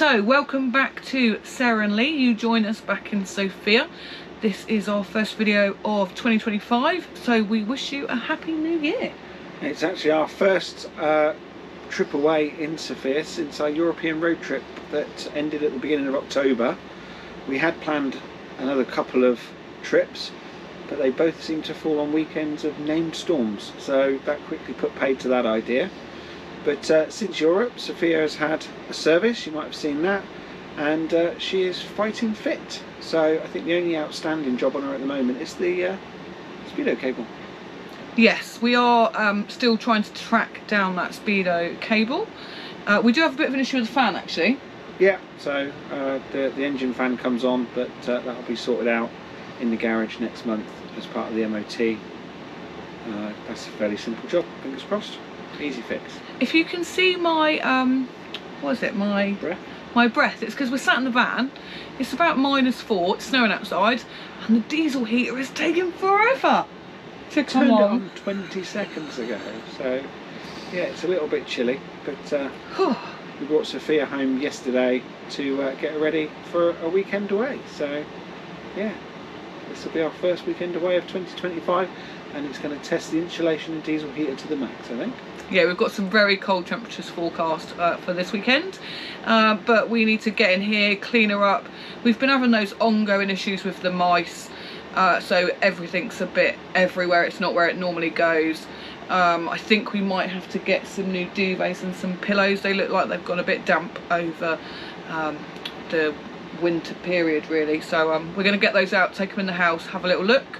So welcome back to Sarah and Lee. You join us back in Sofia. This is our first video of 2025, so we wish you a happy new year. It's actually our first trip away in Sofia since our European road trip that ended at the beginning of October. We had planned another couple of trips, but they both seemed to fall on weekends of named storms, so that quickly put paid to that idea. But since Europe, Sofia has had a service, you might have seen that, and she is fighting fit. So I think the only outstanding job on her at the moment is the speedo cable. Yes, we are still trying to track down that speedo cable. We do have a bit of an issue with the fan actually. Yeah, so the engine fan comes on, but that'll be sorted out in the garage next month as part of the MOT. That's a fairly simple job, fingers crossed. Easy fix. If you can see my what is it, my breath, it's because we're sat in the van. It's about -4, it's snowing outside, and the diesel heater is taking forever to come on. 20 seconds ago, so yeah, it's a little bit chilly, but we brought Sofia home yesterday to get her ready for a weekend away. So yeah, this will be our first weekend away of 2025, and it's going to test the insulation and diesel heater to the max, I think. Yeah, we've got some very cold temperatures forecast for this weekend, but we need to get in here, clean her up. We've been having those ongoing issues with the mice, so everything's a bit everywhere. It's not where it normally goes. I think we might have to get some new duvets and some pillows. They look like they've gone a bit damp over the winter period really, so we're going to get those out, take them in the house, have a little look.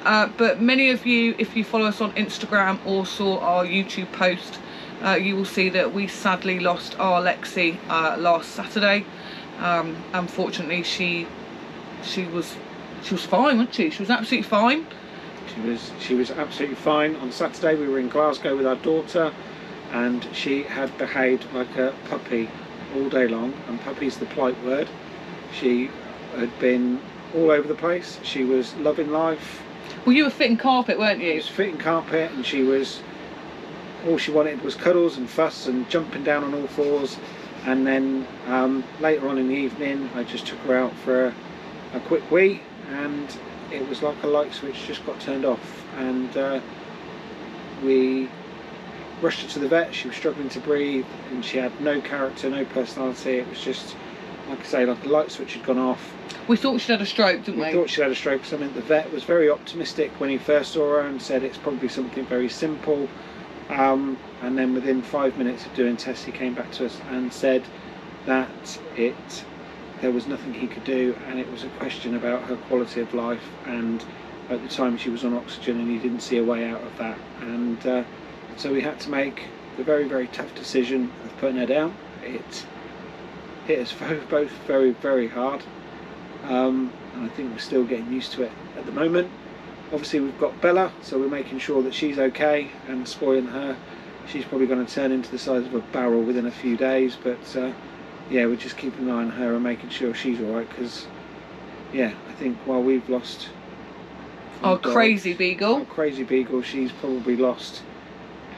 But many of you, if you follow us on Instagram or saw our YouTube post, you will see that we sadly lost our Lexie last Saturday. Unfortunately, she was fine, wasn't she? She was absolutely fine. She was absolutely fine. On Saturday we were in Glasgow with our daughter, and she had behaved like a puppy all day long, and puppy's the polite word. She had been all over the place. She was loving life. Well, you were fitting carpet, weren't you? She was fitting carpet, and she was, all she wanted was cuddles and fuss and jumping down on all fours. And then later on in the evening I just took her out for a quick wee, and it was like a light switch just got turned off, and we rushed her to the vet. She was struggling to breathe, and she had no character, no personality. It was just, like I say, like a light switch had gone off. We thought she'd had a stroke, didn't we? We thought she'd had a stroke. So I mean, the vet was very optimistic when he first saw her and said it's probably something very simple. And then within 5 minutes of doing tests, he came back to us and said that there was nothing he could do, and it was a question about her quality of life. And at the time she was on oxygen, and he didn't see a way out of that. And so we had to make the very, very tough decision of putting her down. It hit us both very, very hard. And I think we're still getting used to it at the moment. Obviously we've got Bella, so we're making sure that she's okay and spoiling her. She's probably going to turn into the size of a barrel within a few days, but yeah, we're just keeping an eye on her and making sure she's alright, because yeah, I think while we've lost our crazy beagle, she's probably lost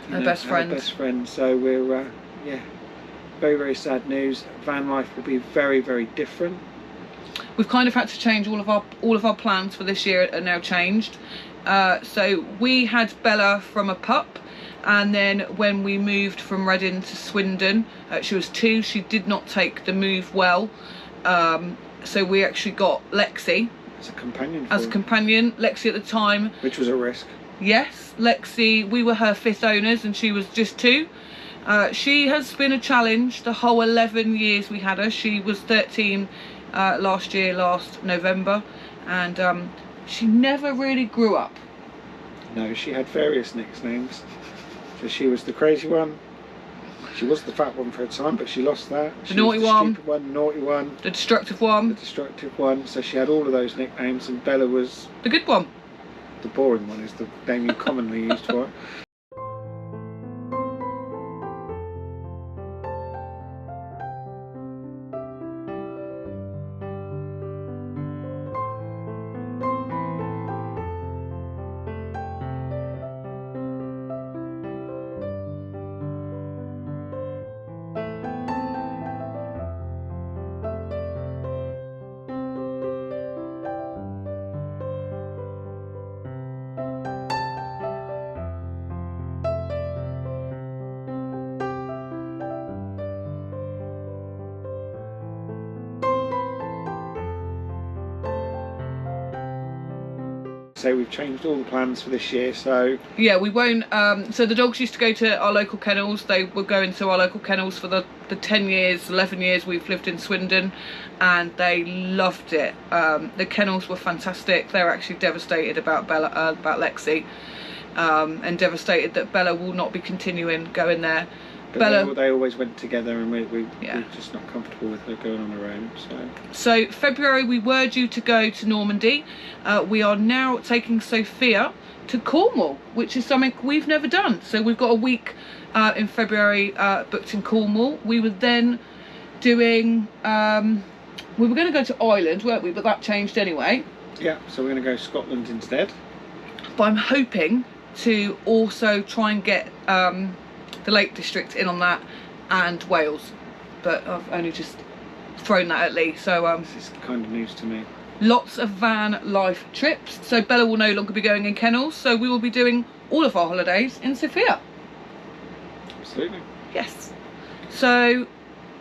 her best friend. Her best friend. So we're yeah, very, very sad news. Van life will be very, very different. We've kind of had to change all of our plans for this year are now changed. So we had Bella from a pup, and then when we moved from Reading to Swindon, she was 2. She did not take the move well, so we actually got Lexie as a companion. Lexie at the time, which was a risk. Yes, Lexie. We were her 5th owners, and she was just 2. She has been a challenge the whole 11 years we had her. She was 13 last November, and she never really grew up. No, she had various nicknames. So she was the crazy one, she was the fat one for a time, but she lost that. The naughty one, stupid one, naughty one, the destructive one, so she had all of those nicknames, and Bella was the good one. The boring one is the name you commonly used for it. say, we've changed all the plans for this year, so yeah, we won't. So the dogs used to go to our local kennels. They were going to our local kennels for the 10 years, 11 years we've lived in Swindon, and they loved it. The kennels were fantastic. They were actually devastated about Bella, about Lexie, and devastated that Bella will not be continuing going there. but Bella, they always went together, and we're Yeah. just not comfortable with her going on her own. So February we were due to go to Normandy. We are now taking Sophia to Cornwall, which is something we've never done. So we've got a week in February booked in Cornwall. We were then doing, we were going to go to Ireland, weren't we? But that changed anyway. Yeah, so we're going to go Scotland instead. But I'm hoping to also try and get the Lake District in on that, and Wales. But I've only just thrown that at Lee. So This is kind of news to me. lots of van life trips. So Bella will no longer be going in kennels, so we will be doing all of our holidays in Sofia. Absolutely. Yes. So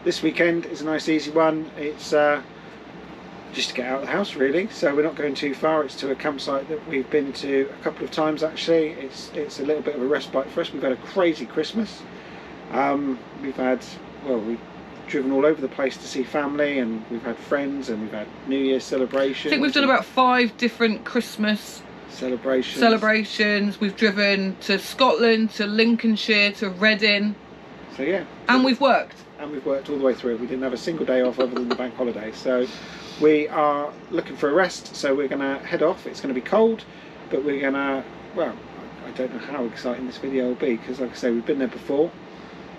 This weekend is a nice easy one. It's just to get out of the house, really. So we're not going too far. It's to a campsite that we've been to a couple of times actually. It's a little bit of a respite for us. We've had a crazy Christmas. We've driven all over the place to see family, and we've had friends, and we've had New Year's celebrations. I think we've done about 5 different Christmas celebrations. We've driven to Scotland, to Lincolnshire, to Reading. So yeah. And we've worked. And we've worked all the way through. We didn't have a single day off other than the bank holiday. So we are looking for a rest. So we're going to head off. It's going to be cold, but we're going to, well, I don't know how exciting this video will be, because like I say, we've been there before.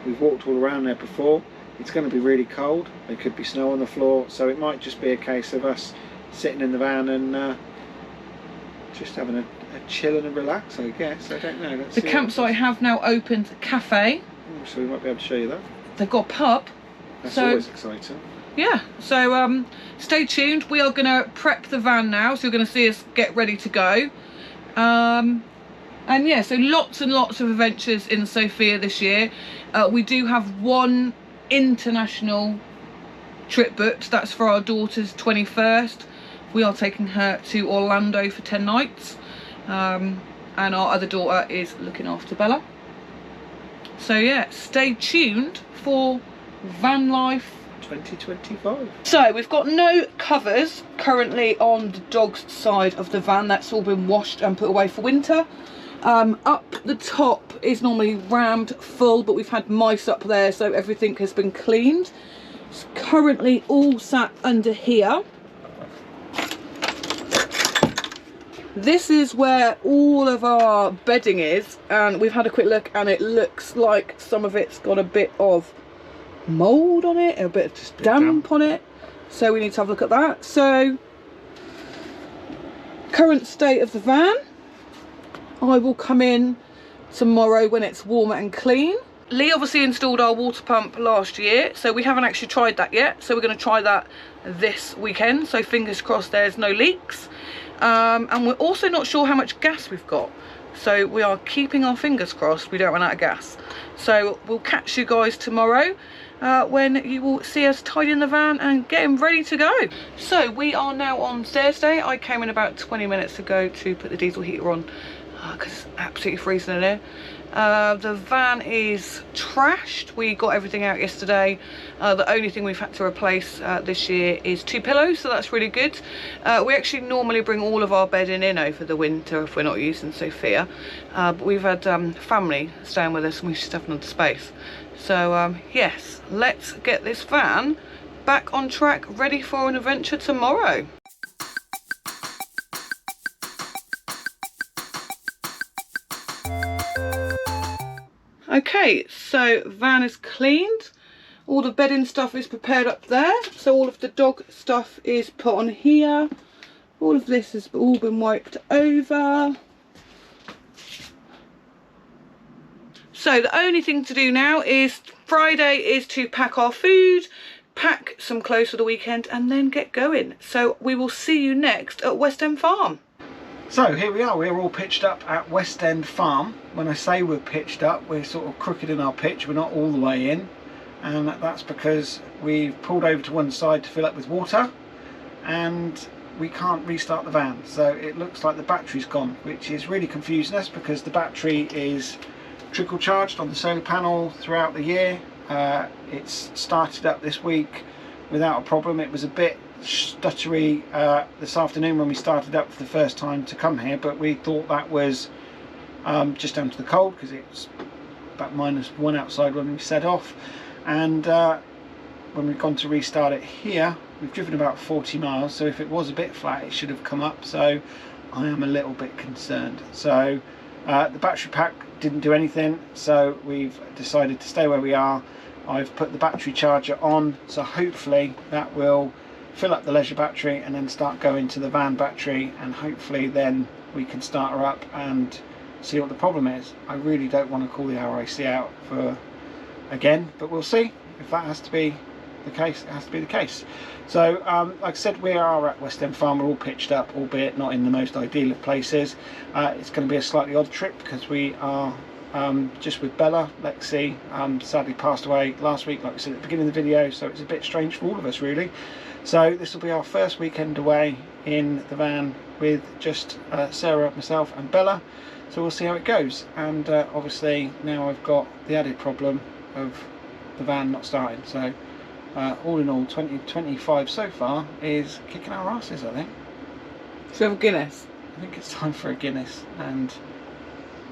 We've walked all around there before. It's going to be really cold. There could be snow on the floor. So it might just be a case of us sitting in the van and just having a chill and a relax, I guess. I don't know. The campsite have now opened a cafe. So we might be able to show you that. They've got a pub. That's So always exciting. yeah, so stay tuned. We are going to prep the van now, so you're going to see us get ready to go. And yeah, so lots and lots of adventures in Sofia this year. We do have one international trip booked. That's for our daughter's 21st. We are taking her to Orlando for 10 nights. And our other daughter is looking after Bella. So yeah, stay tuned for van life 2025. So we've got no covers currently on the dog's side of the van. That's all been washed and put away for winter. Up the top is normally rammed full, but we've had mice up there, so everything has been cleaned. It's currently all sat under here. This is where all of our bedding is, and we've had a quick look, and it looks like some of it's got a bit of mould on it, a bit of just damp on it, so we need to have a look at that. So current state of the van, I will come in tomorrow when it's warmer and clean. Lee obviously installed our water pump last year, so we haven't actually tried that yet, so we're going to try that this weekend, so fingers crossed there's no leaks. And we're also not sure how much gas we've got, so we are keeping our fingers crossed we don't run out of gas. So we'll catch you guys tomorrow when you will see us tidying the van and getting ready to go. So we are now on Thursday. I came in about 20 minutes ago to put the diesel heater on because it's absolutely freezing in here. The van is trashed. We got everything out yesterday. The only thing we've had to replace this year is 2 pillows, so that's really good. We actually normally bring all of our bedding in over the winter if we're not using Sofia, but we've had family staying with us and we just have another space. So yes, let's get this van back on track, ready for an adventure tomorrow. Okay, so van is cleaned, all the bedding stuff is prepared up there, so all of the dog stuff is put on here, all of this has all been wiped over. So the only thing to do now is Friday is to pack our food, pack some clothes for the weekend, and then get going. So we will see you next at West End Farm. So here we are, we're all pitched up at West End Farm. When I say we're pitched up, we're sort of crooked in our pitch, we're not all the way in, and that's because we've pulled over to one side to fill up with water, and we can't restart the van. So it looks like the battery's gone, which is really confusing us because the battery is trickle charged on the solar panel throughout the year. It's started up this week without a problem. It was a bit stuttery this afternoon when we started up for the first time to come here, but we thought that was just down to the cold because it's about -1 outside when we set off. And when we've gone to restart it here, we've driven about 40 miles, so if it was a bit flat it should have come up, so I am a little bit concerned. So the battery pack didn't do anything, so we've decided to stay where we are. I've put the battery charger on, so hopefully that will fill up the leisure battery and then start going to the van battery, and hopefully then we can start her up and see what the problem is. I really don't want to call the RAC out for again, but we'll see. If that has to be the case, it has to be the case. So like I said, we are at West End Farm. We're all pitched up, albeit not in the most ideal of places. It's going to be a slightly odd trip because we are just with Bella. Lexie sadly passed away last week, like we said at the beginning of the video, so it's a bit strange for all of us really. So this will be our first weekend away in the van with just Sarah, myself and Bella. So we'll see how it goes. And obviously now I've got the added problem of the van not starting. So all in all, 2025 so far is kicking our asses, I think. Should we have a Guinness? I think it's time for a Guinness and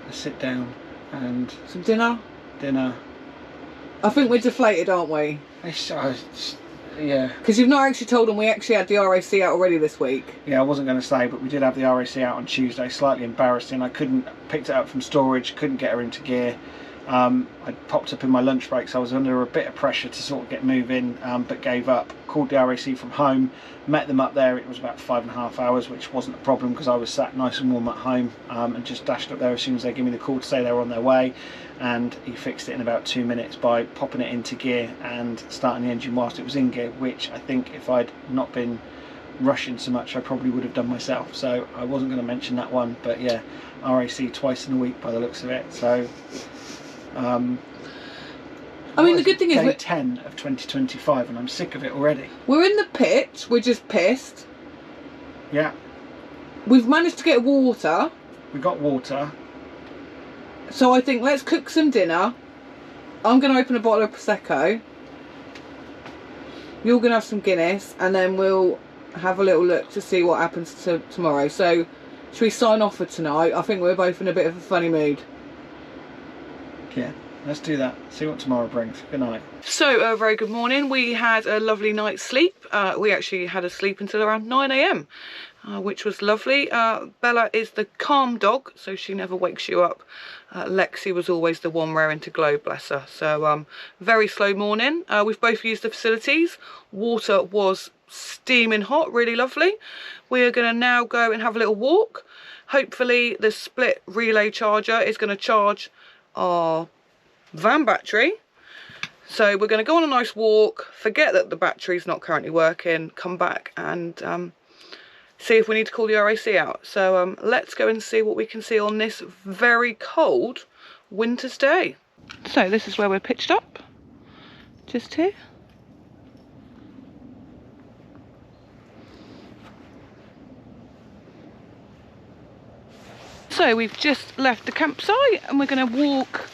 a sit down and some dinner. I think we're deflated, aren't we? Yeah. Because you've not actually told them we actually had the RAC out already this week. Yeah, I wasn't going to say, but we did have the RAC out on Tuesday. Slightly embarrassing. I picked it up from storage, couldn't get her into gear. I popped up in my lunch break, so I was under a bit of pressure to sort of get moving, but gave up. Called the RAC from home, met them up there. It was about 5.5 hours, which wasn't a problem because I was sat nice and warm at home, and just dashed up there as soon as they gave me the call to say they were on their way. And he fixed it in about 2 minutes by popping it into gear and starting the engine whilst it was in gear, which I think if I'd not been rushing so much I probably would have done myself. So I wasn't going to mention that one, but yeah, RAC twice in a week by the looks of it. So I mean, the good thing is day 10 of 2025 and I'm sick of it already. We're in the pit, we're just pissed. Yeah. We've managed to get water. We got water. So I think let's cook some dinner. I'm going to open a bottle of Prosecco. You're going to have some Guinness, and then we'll have a little look to see what happens tomorrow. So should we sign off for tonight? I think we're both in a bit of a funny mood. Yeah, let's do that. See what tomorrow brings. Good night. So, very good morning. We had a lovely night's sleep. We actually had a sleep until around 9 AM, which was lovely. Bella is the calm dog, so she never wakes you up. Lexie was always the one raring to glow, bless her. So, very slow morning. We've both used the facilities. Water was steaming hot, really lovely. We are going to now go and have a little walk. Hopefully, the split relay charger is going to charge our van battery. So we're going to go on a nice walk, forget that the battery's not currently working, come back and see if we need to call the RAC out. So let's go and see what we can see on this very cold winter's day. So this is where we're pitched up, just here. So we've just left the campsite and we're going to walk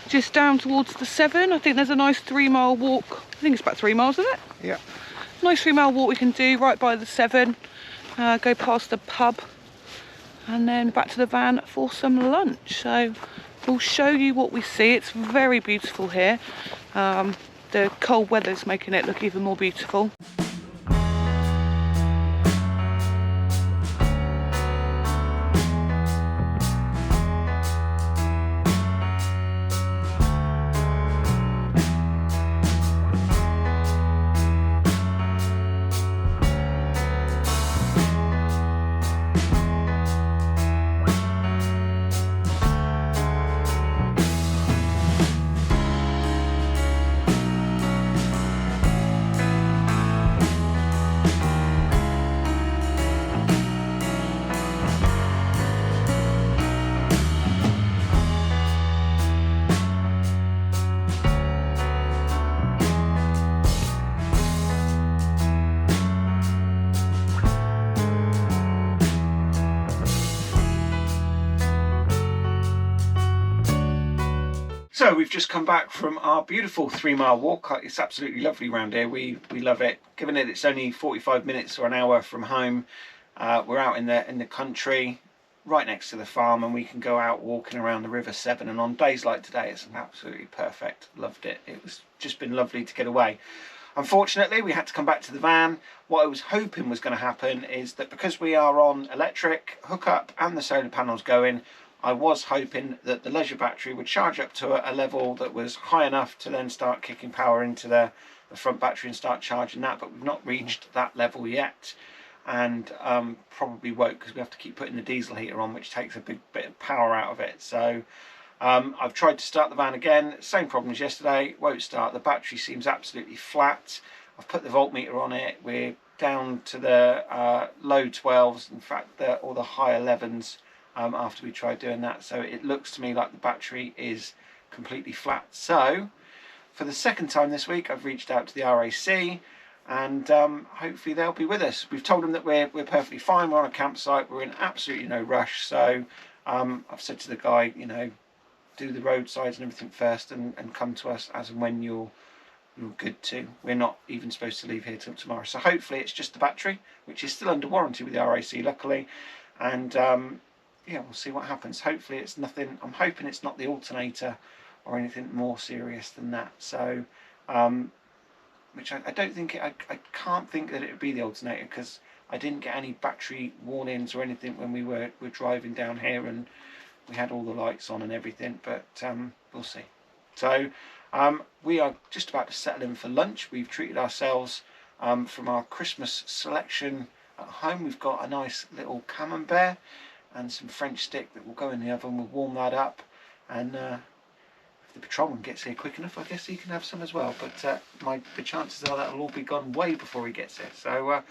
just down towards the Severn. I think there's a nice 3-mile walk. I think it's about 3 miles, isn't it? Yeah. Nice 3-mile walk we can do right by the Severn. Go past the pub and then back to the van for some lunch. So we'll show you what we see. It's very beautiful here. The cold weather's making it look even more beautiful. So we've just come back from our beautiful 3-mile walk. It's absolutely lovely around here. We love it. Given it it's only 45 minutes or an hour from home, we're out in the country, right next to the farm, and we can go out walking around the River Severn. And on days like today, it's absolutely perfect. Loved it. It was just been lovely to get away. Unfortunately, we had to come back to the van. What I was hoping was going to happen is that because we are on electric hookup and the solar panels going, I was hoping that the leisure battery would charge up to a level that was high enough to then start kicking power into the front battery and start charging that, but we've not reached that level yet, and probably won't, because we have to keep putting the diesel heater on, which takes a big bit of power out of it. So I've tried to start the van again, same problem as yesterday, won't start. The battery seems absolutely flat. I've put the voltmeter on it, we're down to the low 12s, in fact all the high 11s. After we tried doing that, so it looks to me like the battery is completely flat. So for the second time this week, I've reached out to the RAC, and hopefully they'll be with us. We've told them that we're perfectly fine, we're on a campsite, we're in absolutely no rush. So I've said to the guy, you know, do the roadsides and everything first, and come to us as and when you're good to. We're not even supposed to leave here till tomorrow, so hopefully it's just the battery, which is still under warranty with the RAC, luckily, and yeah, we'll see what happens. Hopefully it's nothing. I'm hoping it's not the alternator or anything more serious than that. So which I don't think I can't think that it would be the alternator, because I didn't get any battery warnings or anything when we were driving down here, and we had all the lights on and everything, but we'll see. So we are just about to settle in for lunch. We've treated ourselves from our Christmas selection at home. We've got a nice little camembert and some French stick that will go in the oven. We'll warm that up, and if the patrolman gets here quick enough, I guess he can have some as well, but the chances are that'll all be gone way before he gets here. So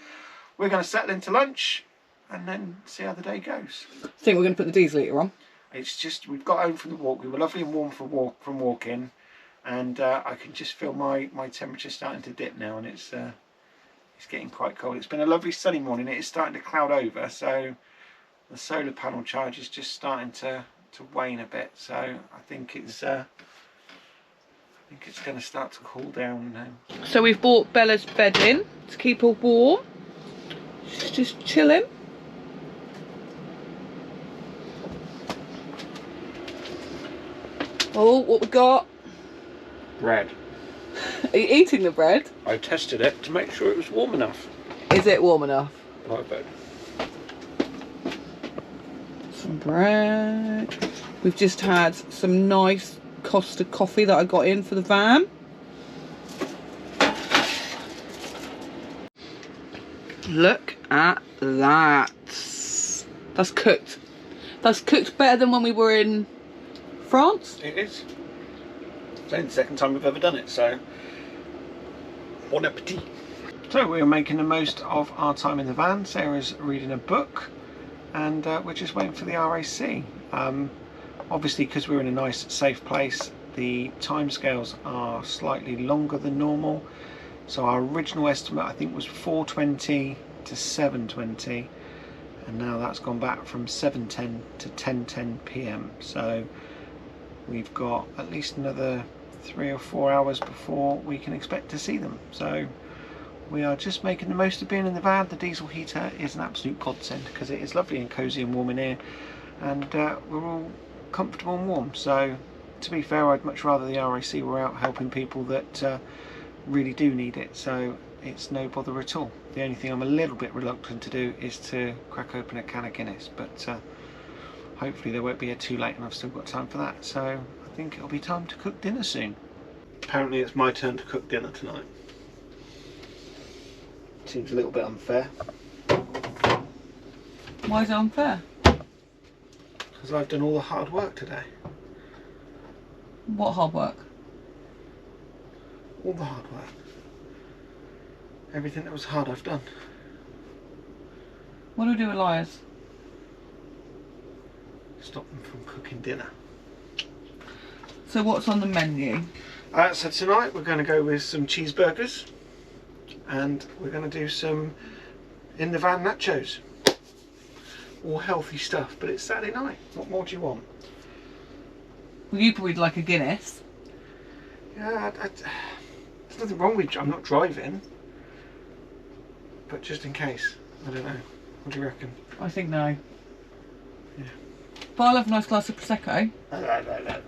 we're going to settle into lunch and then see how the day goes. I think we're going to put the diesel heater on. It's just, we've got home from the walk, we were lovely and warm from walking, and I can just feel my temperature starting to dip now, and it's getting quite cold. It's been a lovely sunny morning. It is starting to cloud over, so the solar panel charge is just starting to wane a bit, so I think it's going to start to cool down now. So we've brought Bella's bed in to keep her warm. She's just chilling. Oh, what we got? Bread. Are you eating the bread? I tested it to make sure it was warm enough. Is it warm enough? I bet. Some bread. We've just had some nice Costa coffee that I got in for the van. Look at that. That's cooked. That's cooked better than when we were in France. It is. It's only the second time we've ever done it, so bon appetit. So we're making the most of our time in the van. Sarah's reading a book, and we're just waiting for the RAC. Obviously, because we're in a nice safe place, the timescales are slightly longer than normal. So our original estimate, I think, was 4:20 to 7:20, and now that's gone back from 7:10 to 10:10 p.m. So we've got at least another 3 or 4 hours before we can expect to see them. So we are just making the most of being in the van. The diesel heater is an absolute godsend, because it is lovely and cosy and warm in here, and we're all comfortable and warm. So to be fair, I'd much rather the RAC were out helping people that really do need it, so it's no bother at all. The only thing I'm a little bit reluctant to do is to crack open a can of Guinness, but hopefully there won't be too late and I've still got time for that. So I think it'll be time to cook dinner soon. Apparently it's my turn to cook dinner tonight. Seems a little bit unfair. Why is it unfair? Because I've done all the hard work today. What hard work? All the hard work. Everything that was hard I've done. What do we do with liars? Stop them from cooking dinner. So what's on the menu? So tonight we're going to go with some cheeseburgers, and we're going to do some in the van nachos. All healthy stuff, but it's Saturday night. What more do you want? Well, you probably like a Guinness. Yeah, there's nothing wrong with. I'm not driving, but just in case, I don't know. What do you reckon? I think no. Yeah. But I love a nice glass of Prosecco. No.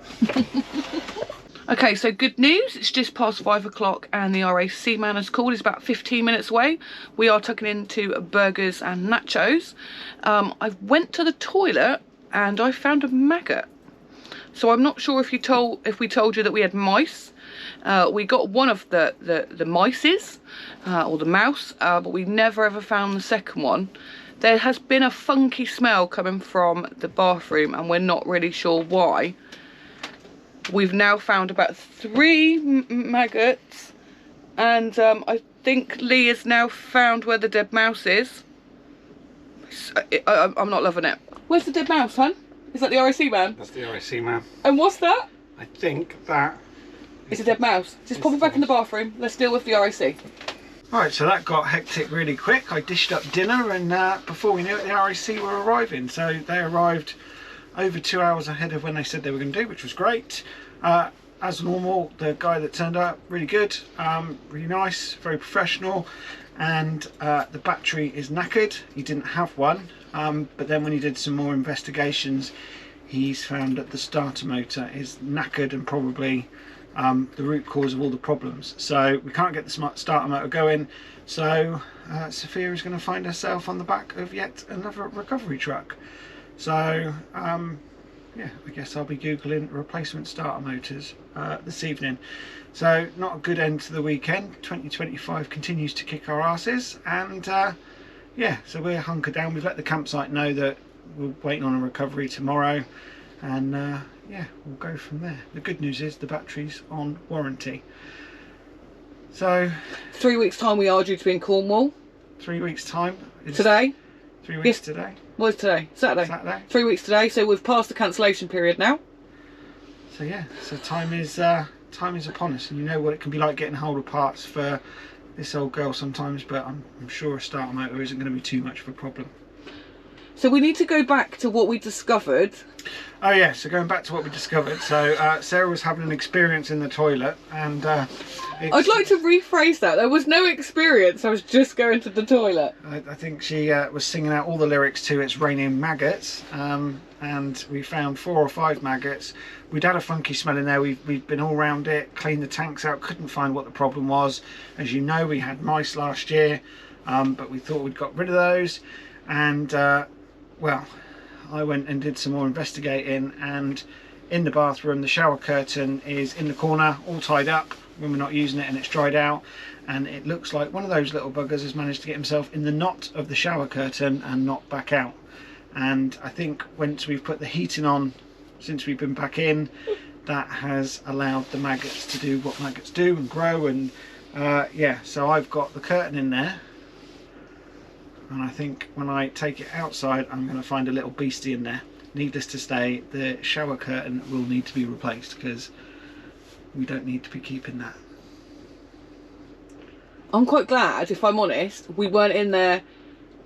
Okay, so good news. It's just past 5 o'clock and the RAC man has called. He's about 15 minutes away. We are tucking into burgers and nachos. I went to the toilet and I found a maggot. So I'm not sure if we told you that we had mice. We got one of the mices, or the mouse, but we never ever found the second one. There has been a funky smell coming from the bathroom and we're not really sure why. We've now found about 3 maggots, and I think Lee has now found where the dead mouse is. I'm not loving it. Where's the dead mouse, hon? Is that the RAC man? That's the RAC man. And what's that? I think that It's a dead mouse. Just pop it back in the bathroom. Let's deal with the RAC. Right, so that got hectic really quick. I dished up dinner, and before we knew it, the RAC were arriving. So they arrived over 2 hours ahead of when they said they were going to do, which was great. As normal, the guy that turned up, really good, really nice, very professional, and the battery is knackered. He didn't have one, but then when he did some more investigations, he's found that the starter motor is knackered and probably the root cause of all the problems. So we can't get the starter motor going, so Sophia is going to find herself on the back of yet another recovery truck. So yeah, I guess I'll be googling replacement starter motors this evening. So not a good end to the weekend. 2025 continues to kick our asses, and yeah, so we're hunkered down. We've let the campsite know that we're waiting on a recovery tomorrow, and yeah, we'll go from there. The good news is the battery's on warranty. So 3 weeks time we are due to be in Cornwall. 3 weeks time. Today? 3 weeks today. What is today? Saturday. 3 weeks today, so we've passed the cancellation period now. So yeah, so time is upon us, and you know what it can be like getting hold of parts for this old girl sometimes, but I'm sure a starter motor isn't going to be too much of a problem. So we need to go back to what we discovered. Oh yeah, so going back to what we discovered, so Sarah was having an experience in the toilet, and I'd like to rephrase that. There was no experience, I was just going to the toilet. I think she was singing out all the lyrics to It's Raining Maggots, and we found 4 or 5 maggots. We'd had a funky smell in there. We've been all around it, cleaned the tanks out, couldn't find what the problem was. As you know, we had mice last year, but we thought we'd got rid of those, and well, I went and did some more investigating, and in the bathroom the shower curtain is in the corner, all tied up when we're not using it, and it's dried out, and it looks like one of those little buggers has managed to get himself in the knot of the shower curtain and not back out. And I think once we've put the heating on since we've been back in, that has allowed the maggots to do what maggots do and grow, and yeah, so I've got the curtain in there, and I think when I take it outside I'm going to find a little beastie in there. Needless to say, the shower curtain will need to be replaced because we don't need to be keeping that. I'm quite glad, if I'm honest, we weren't in there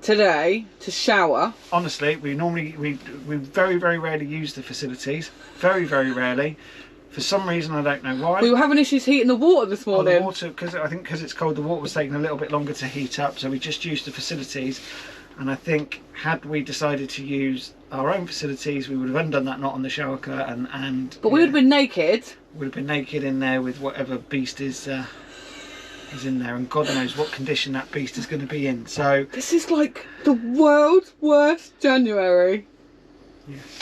today to shower. Honestly, we very rarely use the facilities. Very rarely. For some reason, I don't know why. We were having issues heating the water this morning. The water, I think because it's cold, the water was taking a little bit longer to heat up, so we just used the facilities. And I think had we decided to use our own facilities, we would have undone that knot on the shower curtain, and but we would have been naked. Would have been naked in there with whatever beast is in there, and God knows what condition that beast is going to be in. So this is like the world's worst January. Yes.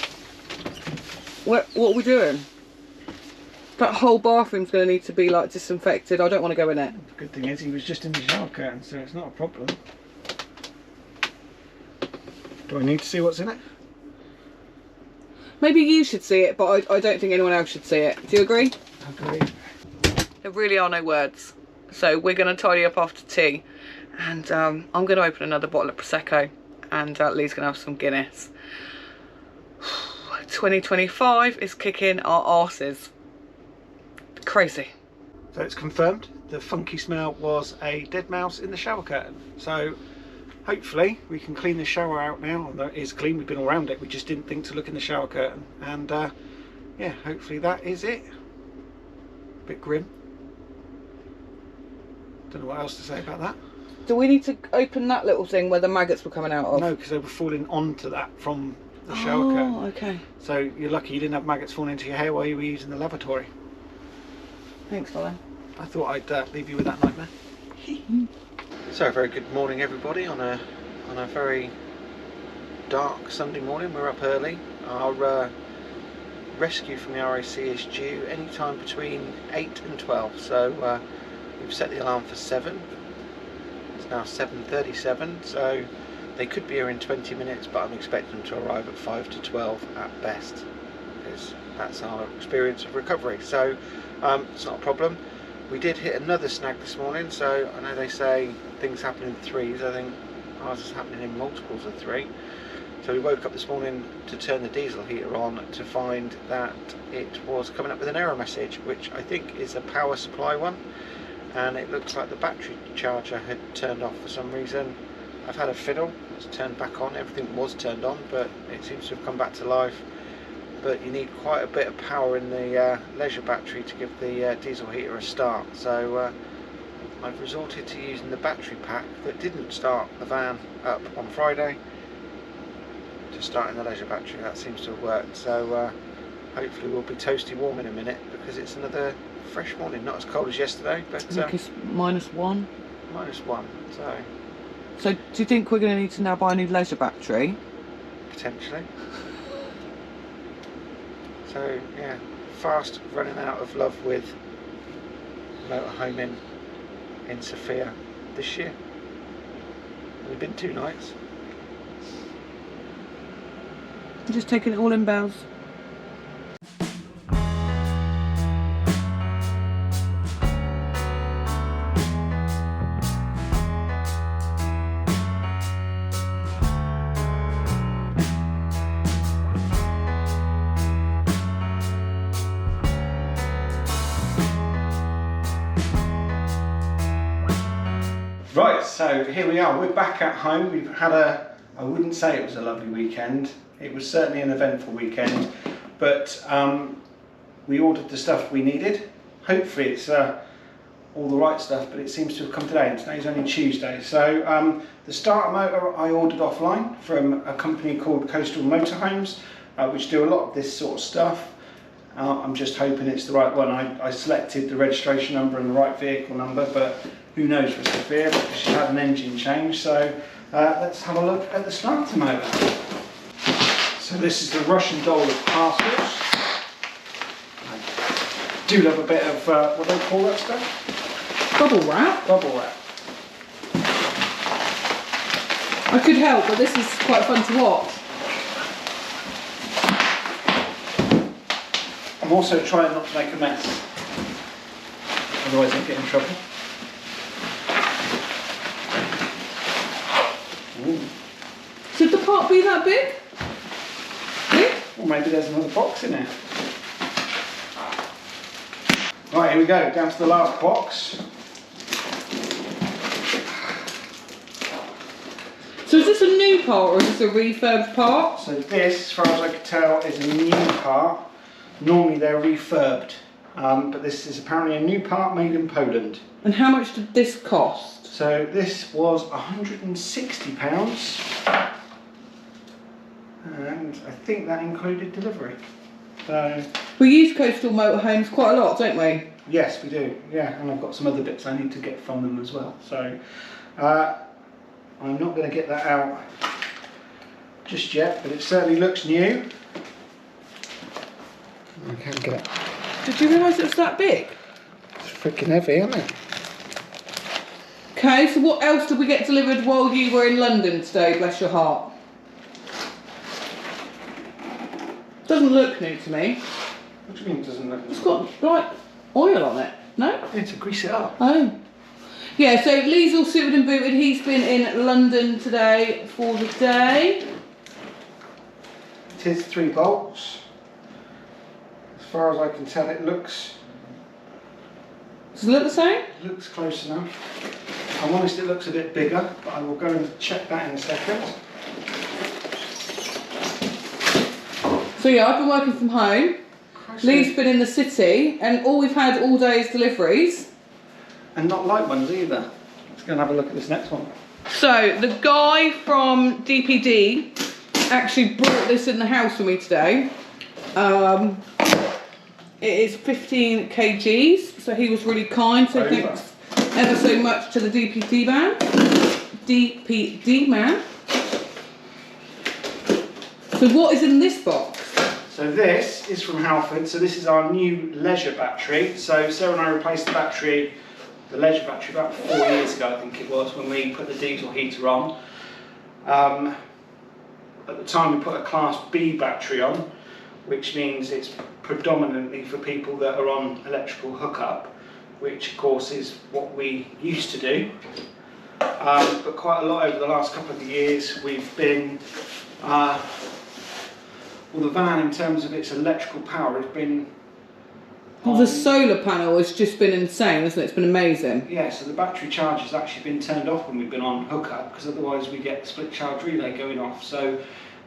What are we doing? That whole bathroom's going to need to be like disinfected. I don't want to go in it. The good thing is he was just in the shower curtain, so it's not a problem. Do I need to see what's in it? Maybe you should see it, but I don't think anyone else should see it. Do you agree? Agree. There really are no words. So we're going to tidy up after tea, and I'm going to open another bottle of Prosecco, and Lee's going to have some Guinness. 2025 is kicking our arses. Crazy. So it's confirmed. The funky smell was a dead mouse in the shower curtain. So hopefully we can clean the shower out now. Although it is clean, we've been all around it. We just didn't think to look in the shower curtain. And yeah, hopefully that is it. A bit grim. Don't know what else to say about that. Do we need to open that little thing where the maggots were coming out of? No, because they were falling onto that from the shower curtain. Oh, okay. So you're lucky you didn't have maggots falling into your hair while you were using the lavatory. Thanks, fella. I thought I'd leave you with that nightmare. So, very good morning, everybody. On a very dark Sunday morning, we're up early. Our rescue from the RAC is due any time between 8 and 12. So we've set the alarm for 7. It's now 7:37, so they could be here in 20 minutes, but I'm expecting them to arrive at 5 to 12 at best, because that's our experience of recovery. So it's not a problem. We did hit another snag this morning, so I know they say things happen in threes. I think ours is happening in multiples of 3. So we woke up this morning to turn the diesel heater on to find that it was coming up with an error message, which I think is a power supply one, and it looks like the battery charger had turned off for some reason. I've had a fiddle, it's turned back on, everything was turned on, but it seems to have come back to life. But you need quite a bit of power in the leisure battery to give the diesel heater a start. So I've resorted to using the battery pack that didn't start the van up on Friday, just starting the leisure battery. That seems to have worked. So hopefully we'll be toasty warm in a minute, because it's another fresh morning. Not as cold as yesterday, but I think it's -1. -1. So do you think we're going to need to now buy a new leisure battery? Potentially. So yeah, fast running out of love with motorhoming in Sofia this year. We've been 2 nights. I'm just taking it all in, bells. Right, so here we are, we're back at home. We've had I wouldn't say it was a lovely weekend. It was certainly an eventful weekend, but we ordered the stuff we needed. Hopefully it's all the right stuff, but it seems to have come today, and today's only Tuesday. So the starter motor I ordered offline from a company called Coastal Motorhomes, which do a lot of this sort of stuff. I'm just hoping it's the right one. I selected the registration number and the right vehicle number, but who knows for Sofia, because she had an engine change. So let's have a look at the starter motor. So this is the Russian doll of parcels. I do love a bit of, what do they call that stuff? Bubble wrap? Bubble wrap. I could help, but this is quite fun to watch. I'm also trying not to make a mess, otherwise I'll get in trouble. Ooh. Should the part be that big? Or maybe there's another box in it. Right, here we go, down to the last box. So is this a new part or is this a refurbed part? So this, as far as I can tell, is a new part. Normally they're refurbed, but this is apparently a new part made in Poland. And how much did this cost? So this was £160, and I think that included delivery. So We use Coastal Motorhomes quite a lot, don't we? yes, we do. Yeah, and I've got some other bits I need to get from them as well. So I'm not going to get that out just yet, but it certainly looks new. I can't get it. Did you realise it was that big? It's freaking heavy, isn't it? Okay, so what else did we get delivered while you were in London today, bless your heart? Doesn't look new to me. What do you mean it doesn't look new? It's got like oil on it, no? Yeah, to grease it up. Oh. Yeah, so Lee's all suited and booted. He's been in London today for the day. It is 3 bolts. As far as I can tell, it looks Does it look the same? close enough. If I'm honest, it looks a bit bigger, but I will go and check that in a second. So yeah, I've been working from home. Lee's been in the city, and all we've had all day is deliveries. And not light ones either. Let's go and have a look at this next one. So the guy from DPD actually brought this in the house for me today. It is 15 kgs, so he was really kind. So thanks ever so much to the DPD man. DPD man. So what is in this box? So this is from Halford. So this is our new leisure battery. So Sarah and I replaced the battery, the leisure battery, about 4 years ago, I think it was, when we put the diesel heater on. At the time we put a Class B battery on, which means it's predominantly for people that are on electrical hookup, which of course is what we used to do. But quite a lot over the last couple of years we've been, well, the van in terms of its electrical power has been... Well, the solar panel has just been insane, hasn't it? It's been amazing. Yeah, so the battery charge has actually been turned off when we've been on hookup, because otherwise we get split charge relay going off. So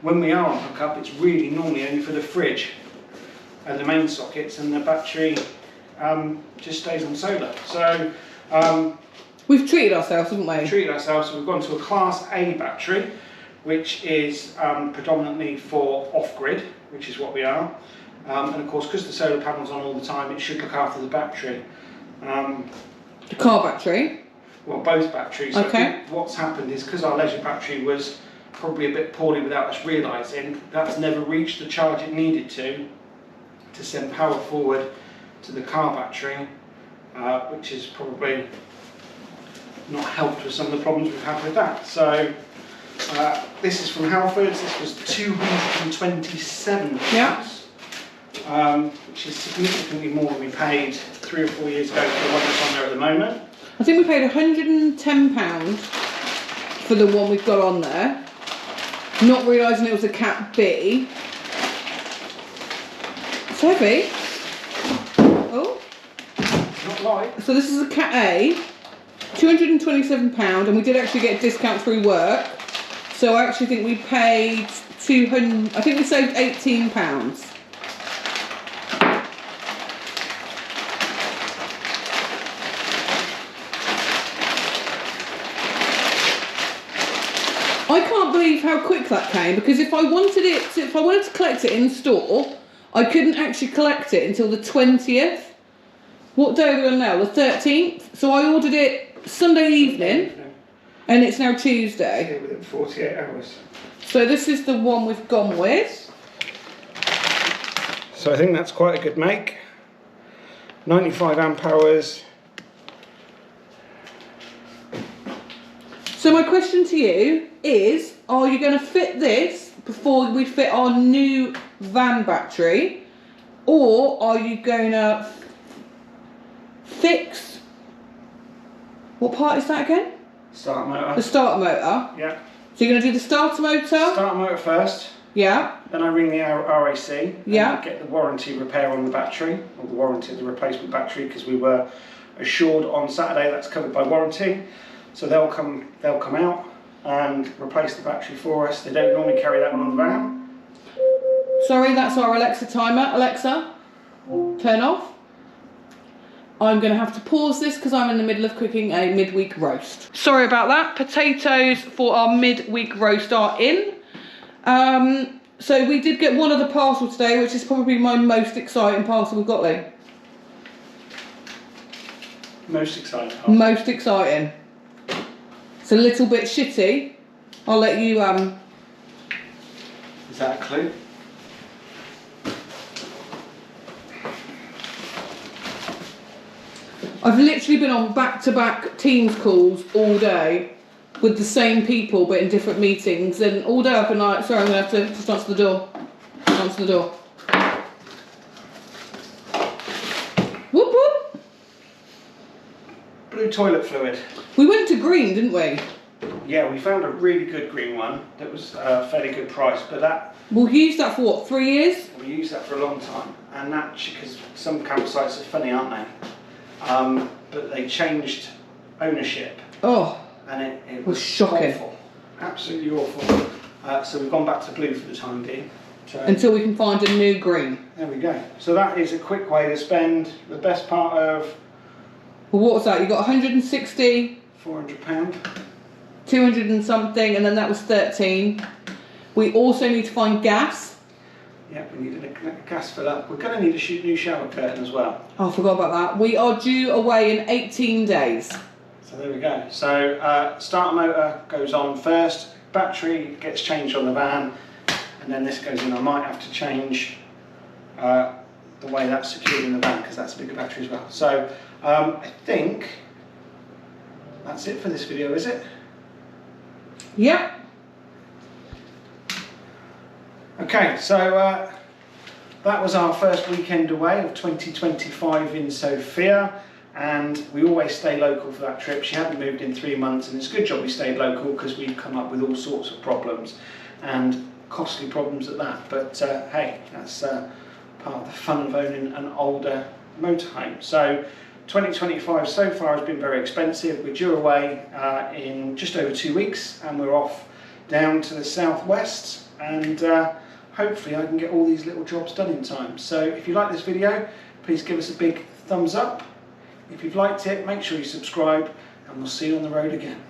when we are on hookup, it's really normally only for the fridge and the main sockets, and the battery just stays on solar. So we've treated ourselves, haven't we? We've treated ourselves, so we've gone to a Class A battery, which is predominantly for off-grid, which is what we are. And of course, because the solar panel's on all the time, it should look after the battery. The car battery? Well, both batteries. Okay. So I think what's happened is, because our leisure battery was probably a bit poorly without us realising, that's never reached the charge it needed to send power forward to the car battery, which has probably not helped with some of the problems we've had with that. So this is from Halfords. This was £227. Yeah. Which is significantly more than we paid 3 or 4 years ago for the one that's on there at the moment. I think we paid £110 for the one we've got on there, not realising it was a Cat B. It's heavy. Oh. Not light. So this is a Cat A, £227, and we did actually get a discount through work. So I actually think we paid £200. I think we saved £18. I can't believe how quick that came, because if I wanted to collect it in store, I couldn't actually collect it until the 20th. What day are we on now? The 13th. So I ordered it Sunday evening, and it's now Tuesday. Here within 48 hours. So this is the one we've gone with. So I think that's quite a good make. 95 amp hours. So my question to you is, are you going to fit this before we fit our new van battery, or are you going to fix, what part is that again? Start motor. The starter motor? Yeah. So you're going to do the starter motor? Start motor first. Yeah. Then I ring the RAC. Yeah. And get the warranty repair on the battery, or the warranty of the replacement battery, because we were assured on Saturday that's covered by warranty. So they'll come out and replace the battery for us. They don't normally carry that one on the van. Sorry, that's our Alexa timer. Alexa, turn off. I'm going to have to pause this because I'm in the middle of cooking a midweek roast. Sorry about that. Potatoes for our midweek roast are in. So we did get one other parcel today, which is probably my most exciting parcel we've got, Lee. Most exciting parcel. Most exciting. It's a little bit shitty. I'll let you Is that a clue? I've literally been on back-to-back Teams calls all day with the same people but in different meetings, and all day I've been like, sorry, I'm going to have to just answer the door. Answer the door. Whoop whoop. Blue toilet fluid. We went to green, didn't we? Yeah, we found a really good green one that was a fairly good price, but that... We'll use that for what, 3 years? We used that for a long time, and that, because some campsites are funny, aren't they? But they changed ownership. Oh, And it was shocking. awful. Absolutely awful. So we've gone back to blue for the time being. So, until we can find a new green. There we go. So that is a quick way to spend the best part of... Well, what was that? You got 160, £400. 200 and something, and then that was 13. We also need to find gas. Yeah, we need a gas fill up. We're going to need a new shower curtain as well. Oh, I forgot about that. We are due away in 18 days. So there we go. So starter motor goes on first, battery gets changed on the van, and then this goes in. I might have to change the way that's secured in the van because that's a bigger battery as well. So I think that's it for this video, is it? Yep. Okay, so that was our first weekend away of 2025 in Sofia, and we always stay local for that trip. She hadn't moved in 3 months, and it's a good job we stayed local because we've come up with all sorts of problems, and costly problems at that. But hey, that's part of the fun of owning an older motorhome. So 2025 so far has been very expensive. We're due away in just over 2 weeks, and we're off down to the southwest, and hopefully I can get all these little jobs done in time. So if you like this video, please give us a big thumbs up. If you've liked it, make sure you subscribe, and we'll see you on the road again.